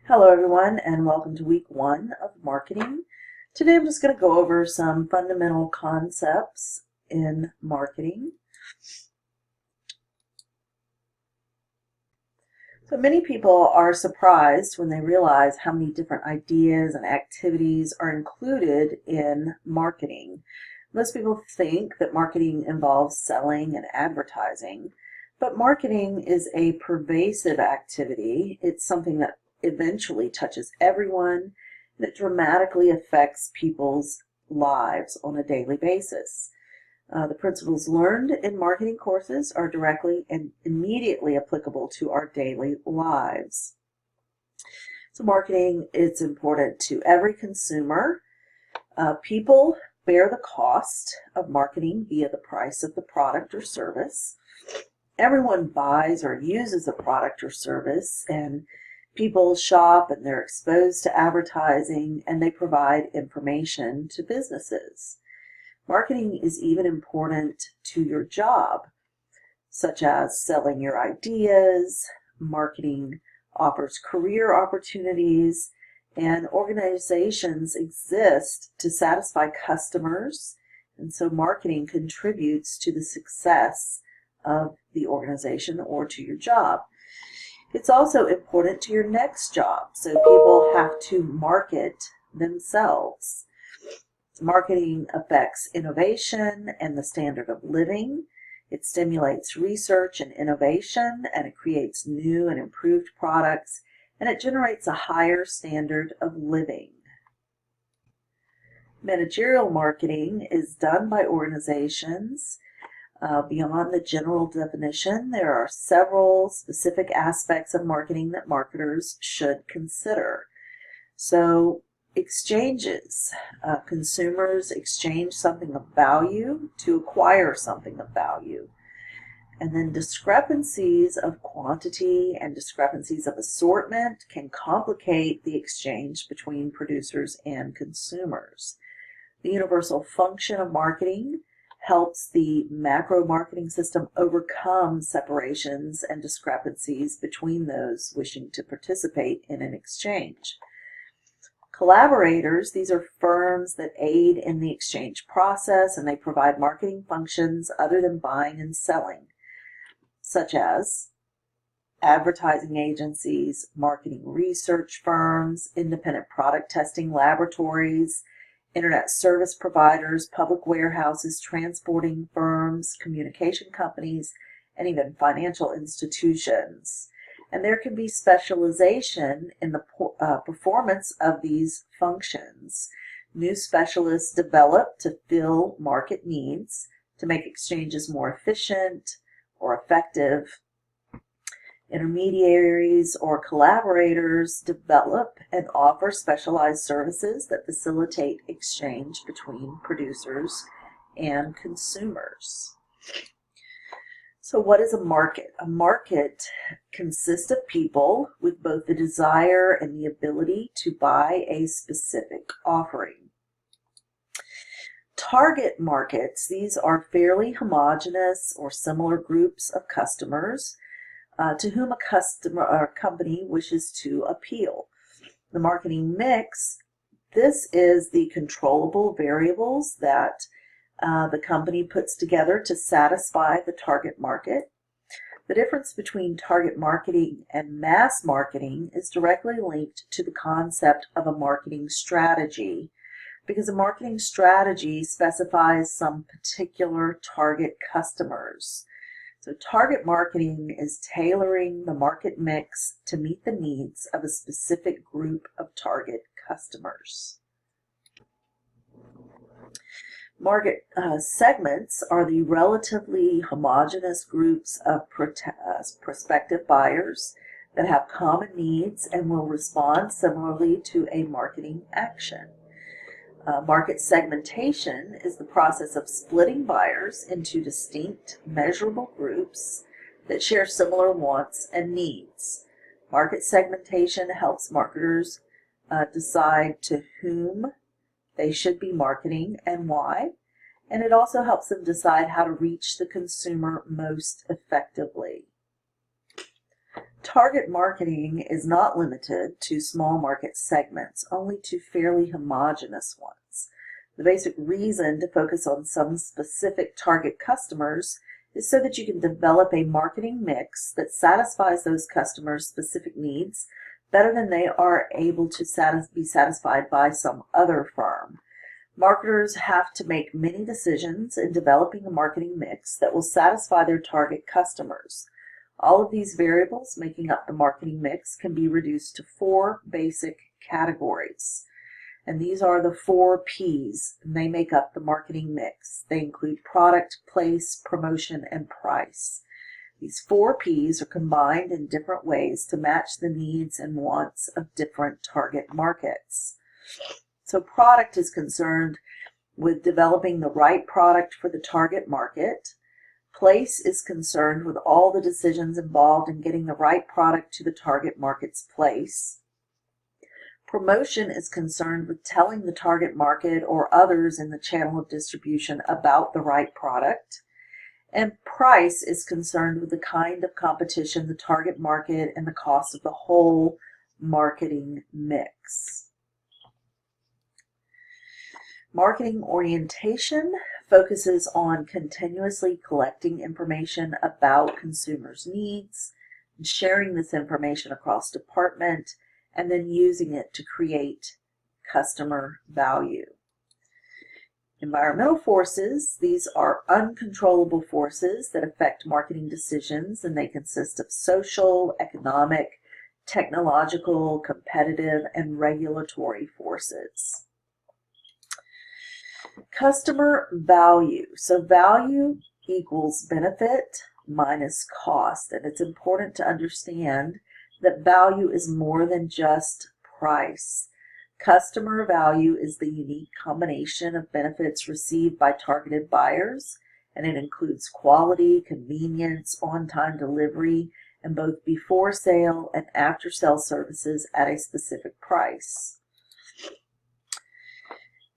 Hello everyone and welcome to week 1 of marketing. Today I'm just going to go over some fundamental concepts in marketing. So many people are surprised when they realize how many different ideas and activities are included in marketing. Most people think that marketing involves selling and advertising, but marketing is a pervasive activity. It's something that eventually touches everyone, and it dramatically affects people's lives on a daily basis. The principles learned in marketing courses are directly and immediately applicable to our daily lives. So marketing is important to every consumer. People bear the cost of marketing via the price of the product or service. Everyone buys or uses a product or service, and people shop and they're exposed to advertising, and they provide information to businesses. Marketing is even important to your job, such as selling your ideas. Marketing offers career opportunities, and organizations exist to satisfy customers, and so marketing contributes to the success of the organization or to your job. It's also important to your next job, so people have to market themselves. Marketing affects innovation and the standard of living. It stimulates research and innovation, and it creates new and improved products, and it generates a higher standard of living. Managerial marketing is done by organizations. Beyond the general definition, there are several specific aspects of marketing that marketers should consider. So, exchanges. Consumers exchange something of value to acquire something of value. And then discrepancies of quantity and discrepancies of assortment can complicate the exchange between producers and consumers. The universal function of marketing helps the macro marketing system overcome separations and discrepancies between those wishing to participate in an exchange. Collaborators, these are firms that aid in the exchange process, and they provide marketing functions other than buying and selling, such as advertising agencies, marketing research firms, independent product testing laboratories, internet service providers, public warehouses, transporting firms, communication companies, and even financial institutions. And there can be specialization in the performance of these functions. New specialists develop to fill market needs, to make exchanges more efficient or effective. Intermediaries or collaborators develop and offer specialized services that facilitate exchange between producers and consumers. So what is a market? A market consists of people with both the desire and the ability to buy a specific offering. Target markets, these are fairly homogeneous or similar groups of customers to whom a customer or company wishes to appeal. The marketing mix, this is the controllable variables that the company puts together to satisfy the target market. The difference between target marketing and mass marketing is directly linked to the concept of a marketing strategy, because a marketing strategy specifies some particular target customers. So target marketing is tailoring the market mix to meet the needs of a specific group of target customers. Market segments are the relatively homogeneous groups of prospective buyers that have common needs and will respond similarly to a marketing action. Market segmentation is the process of splitting buyers into distinct, measurable groups that share similar wants and needs. Market segmentation helps marketers decide to whom they should be marketing and why, and it also helps them decide how to reach the consumer most effectively. Target marketing is not limited to small market segments, only to fairly homogeneous ones. The basic reason to focus on some specific target customers is so that you can develop a marketing mix that satisfies those customers' specific needs better than they are able to be satisfied by some other firm. Marketers have to make many decisions in developing a marketing mix that will satisfy their target customers. All of these variables making up the marketing mix can be reduced to 4 basic categories. And these are the 4 P's, and they make up the marketing mix. They include product, place, promotion, and price. These 4 P's are combined in different ways to match the needs and wants of different target markets. So product is concerned with developing the right product for the target market. Place is concerned with all the decisions involved in getting the right product to the target market's place. Promotion is concerned with telling the target market or others in the channel of distribution about the right product. And price is concerned with the kind of competition, the target market, and the cost of the whole marketing mix. Marketing orientation focuses on continuously collecting information about consumers' needs, and sharing this information across department, and then using it to create customer value. Environmental forces, these are uncontrollable forces that affect marketing decisions, and they consist of social, economic, technological, competitive, and regulatory forces. Customer value. So value equals benefit minus cost, and it's important to understand that value is more than just price. Customer value is the unique combination of benefits received by targeted buyers, and it includes quality, convenience, on-time delivery, and both before sale and after sale services at a specific price.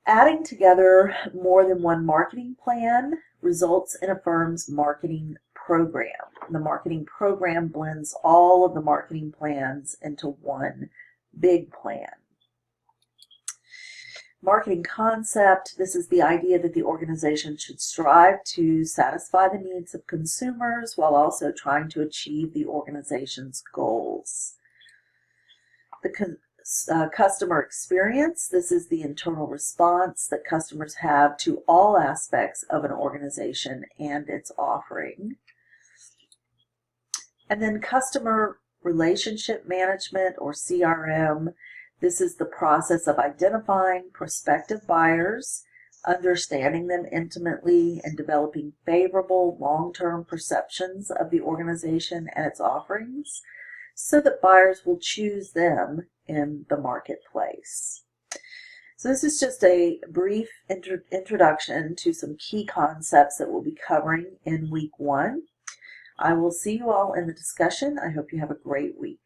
Adding together more than one marketing plan results in a firm's marketing program. The marketing program blends all of the marketing plans into one big plan. Marketing concept, this is the idea that the organization should strive to satisfy the needs of consumers while also trying to achieve the organization's goals. The customer experience, this is the internal response that customers have to all aspects of an organization and its offering. And then customer relationship management, or CRM, this is the process of identifying prospective buyers, understanding them intimately, and developing favorable long-term perceptions of the organization and its offerings so that buyers will choose them in the marketplace. So this is just a brief introduction to some key concepts that we'll be covering in week 1. I will see you all in the discussion. I hope you have a great week.